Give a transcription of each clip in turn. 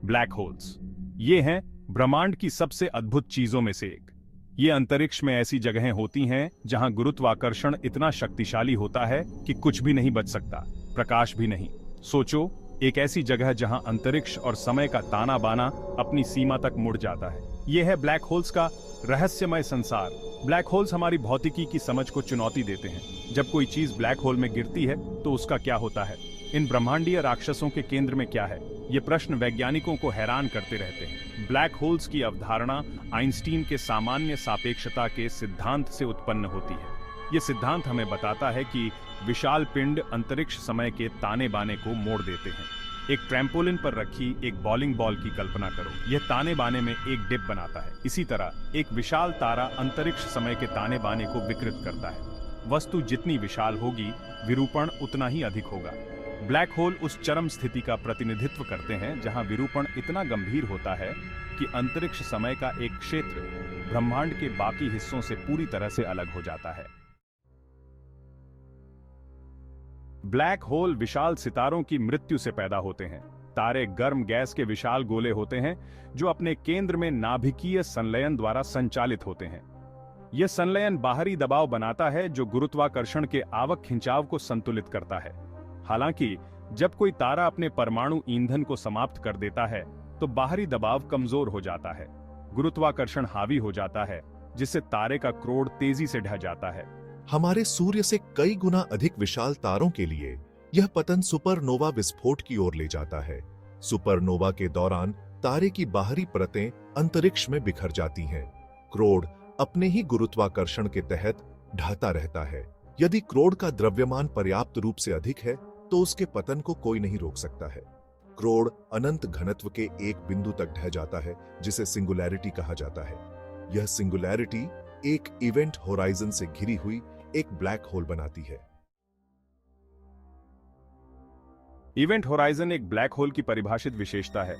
Black holes. ये हैं ब्रह्मांड की सबसे अद्भुत चीजों में से एक। ये अंतरिक्ष में ऐसी जगहें होती हैं जहां गुरुत्वाकर्षण इतना शक्तिशाली होता है कि कुछ भी नहीं बच सकता, प्रकाश भी नहीं। सोचो, एक ऐसी जगह जहां अंतरिक्ष और समय का ताना बाना अपनी सीमा तक मुड़ जाता है। यह है ब्लैक होल्स का रहस्यमय संसार। ब्लैक होल्स हमारी भौतिकी की समझ को चुनौती देते हैं। जब कोई चीज ब्लैक होल में गिरती है तो उसका क्या होता है? इन ब्रह्मांडीय राक्षसों के केंद्र में क्या है? ये प्रश्न वैज्ञानिकों को हैरान करते रहते हैं। ब्लैक होल्स की अवधारणा आइंस्टीन के सामान्य सापेक्षता के सिद्धांत से उत्पन्न होती है। ये सिद्धांत हमें बताता है कि विशाल पिंड अंतरिक्ष समय के ताने बाने को मोड़ देते हैं। एक ट्रैम्पोलिन पर रखी एक बॉलिंग बॉल की कल्पना करो। यह ताने बाने में एक डिप बनाता है। इसी तरह एक विशाल तारा अंतरिक्ष समय के ताने बाने को विकृत करता है। वस्तु जितनी विशाल होगी, विरूपण उतना ही अधिक होगा। ब्लैक होल उस चरम स्थिति का प्रतिनिधित्व करते हैं जहां विरूपण इतना गंभीर होता है कि अंतरिक्ष समय का एक क्षेत्र ब्रह्मांड के बाकी हिस्सों से पूरी तरह से अलग हो जाता है। ब्लैक होल विशाल सितारों की मृत्यु से पैदा होते हैं। तारे गर्म गैस के विशाल गोले होते हैं जो अपने केंद्र में नाभिकीय संलयन द्वारा संचालित होते हैं। यह संलयन बाहरी दबाव बनाता है जो गुरुत्वाकर्षण के आवक खिंचाव को संतुलित करता है। हालांकि जब कोई तारा अपने परमाणु ईंधन को समाप्त कर देता है तो बाहरी दबाव कमजोर हो जाता है। गुरुत्वाकर्षण हावी हो जाता है जिससे तारे का क्रोड तेजी से ढह जाता है। हमारे सूर्य से कई गुना अधिक विशाल तारों के लिए यह पतन सुपरनोवा विस्फोट की ओर ले जाता है। सुपरनोवा के दौरान तारे की बाहरी परतें अंतरिक्ष में बिखर जाती हैं। क्रोड अपने ही गुरुत्वाकर्षण के तहत ढहता रहता है। यदि क्रोड का द्रव्यमान पर्याप्त रूप से अधिक है तो उसके पतन को कोई नहीं रोक सकता है। क्रोड अनंत घनत्व के एक बिंदु तक ढह जाता है जिसे सिंगुलैरिटी कहा जाता है। यह सिंगुलैरिटी एक इवेंट होराइजन से घिरी हुई एक ब्लैक होल बनाती है। इवेंट होराइजन एक ब्लैक होल की परिभाषित विशेषता है।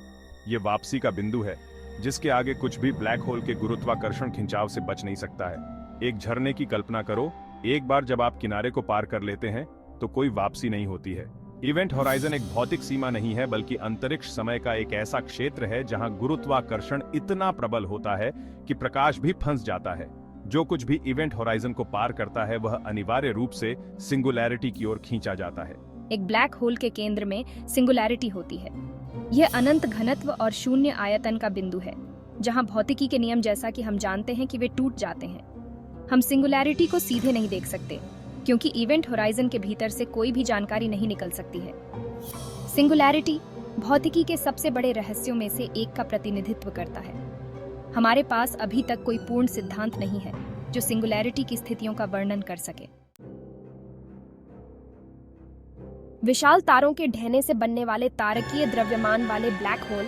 यह वापसी का बिंदु है जिसके आगे कुछ भी ब्लैक होल के गुरुत्वाकर्षण खिंचाव से बच नहीं सकता है। एक झरने की कल्पना करो, एक बार जब आप किनारे को पार कर लेते हैं तो कोई वापसी नहीं होती है। इवेंट होराइजन एक भौतिक सीमा नहीं है बल्कि अंतरिक्ष समय का एक ऐसा क्षेत्र है जहां गुरुत्वाकर्षण इतना प्रबल होता है कि प्रकाश भी फंस जाता है। जो कुछ भी इवेंट होराइजन को पार करता है वह अनिवार्य रूप से सिंगुलैरिटी की ओर खींचा जाता है। एक ब्लैक होल के केंद्र में सिंगुलैरिटी होती है। यह अनंत घनत्व और शून्य आयतन का बिंदु है जहां भौतिकी के नियम जैसा कि हम जानते हैं कि वे टूट जाते हैं। हम सिंगुलैरिटी को सीधे नहीं देख सकते क्योंकि इवेंट होराइजन के भीतर से कोई भी जानकारी नहीं निकल सकती है। सिंगुलैरिटी भौतिकी के सबसे बड़े रहस्यों में से एक का प्रतिनिधित्व करता है। हमारे पास अभी तक कोई पूर्ण सिद्धांत नहीं है जो सिंगुलैरिटी की स्थितियों का वर्णन कर सके। विशाल तारों के ढहने से बनने वाले तारकीय द्रव्यमान वाले ब्लैक होल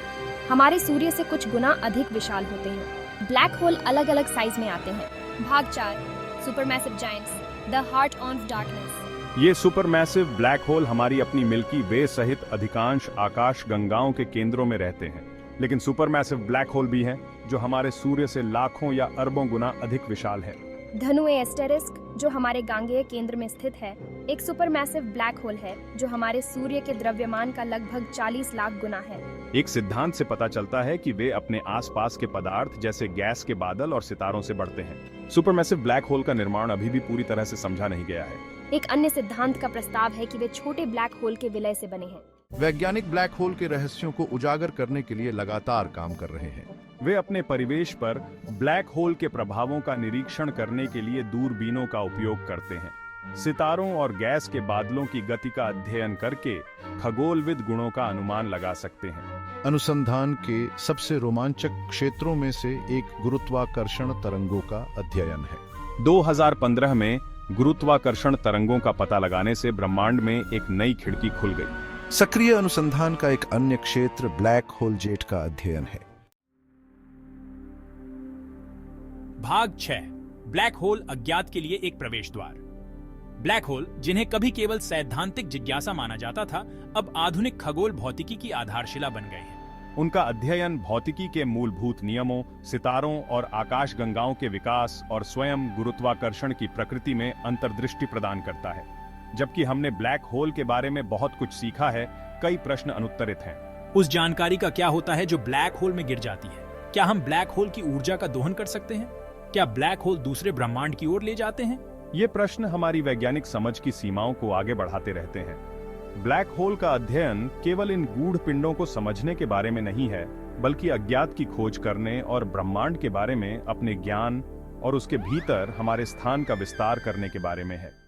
हमारे सूर्य से कुछ गुना अधिक विशाल होते हैं। ब्लैक होल अलग अलग साइज में आते हैं। भाग 4, supermassive giants, the heart of darkness. ये सुपरमैसिव ब्लैक होल हमारी अपनी मिल्की वे सहित अधिकांश आकाश गंगाओं के केंद्रों में रहते हैं। लेकिन सुपरमैसिव ब्लैक होल भी हैं जो हमारे सूर्य से लाखों या अरबों गुना अधिक विशाल है। धनु एस्टेरिस्क जो हमारे गांगेय केंद्र में स्थित है एक सुपरमैसिव ब्लैक होल है जो हमारे सूर्य के द्रव्यमान का लगभग 40 लाख गुना है। एक सिद्धांत से पता चलता है कि वे अपने आसपास के पदार्थ जैसे गैस के बादल और सितारों से बढ़ते हैं। सुपरमैसिव ब्लैक होल का निर्माण अभी भी पूरी तरह से समझा नहीं गया है। एक अन्य सिद्धांत का प्रस्ताव है कि वे छोटे ब्लैक होल के विलय से बने हैं। वैज्ञानिक ब्लैक होल के रहस्यों को उजागर करने के लिए लगातार काम कर रहे हैं। वे अपने परिवेश पर ब्लैक होल के प्रभावों का निरीक्षण करने के लिए दूरबीनों का उपयोग करते हैं। सितारों और गैस के बादलों की गति का अध्ययन करके खगोलविद गुणों का अनुमान लगा सकते हैं। अनुसंधान के सबसे रोमांचक क्षेत्रों में से एक गुरुत्वाकर्षण तरंगों का अध्ययन है। 2015 में गुरुत्वाकर्षण तरंगों का पता लगाने से ब्रह्मांड में एक नई खिड़की खुल गई। सक्रिय अनुसंधान का एक अन्य क्षेत्र ब्लैक होल जेट का अध्ययन है। भाग 6, ब्लैक होल अज्ञात के लिए एक प्रवेश द्वार। ब्लैक होल, जिन्हें कभी केवल सैद्धांतिक जिज्ञासा माना जाता था, अब आधुनिक खगोल भौतिकी की आधारशिला बन गए हैं। उनका अध्ययन भौतिकी के मूलभूत नियमों, सितारों और आकाशगंगाओं के विकास और स्वयं गुरुत्वाकर्षण की प्रकृति में अंतर्दृष्टि प्रदान करता है। जबकि हमने ब्लैक होल के बारे में बहुत कुछ सीखा है, कई प्रश्न अनुत्तरित हैं। उस जानकारी का क्या होता है जो ब्लैक होल में गिर जाती है? क्या हम ब्लैक होल की ऊर्जा का दोहन कर सकते हैं? क्या ब्लैक होल दूसरे ब्रह्मांड की ओर ले जाते हैं? ये प्रश्न हमारी वैज्ञानिक समझ की सीमाओं को आगे बढ़ाते रहते हैं। ब्लैक होल का अध्ययन केवल इन गूढ़ पिंडों को समझने के बारे में नहीं है, बल्कि अज्ञात की खोज करने और ब्रह्मांड के बारे में अपने ज्ञान और उसके भीतर हमारे स्थान का विस्तार करने के बारे में है।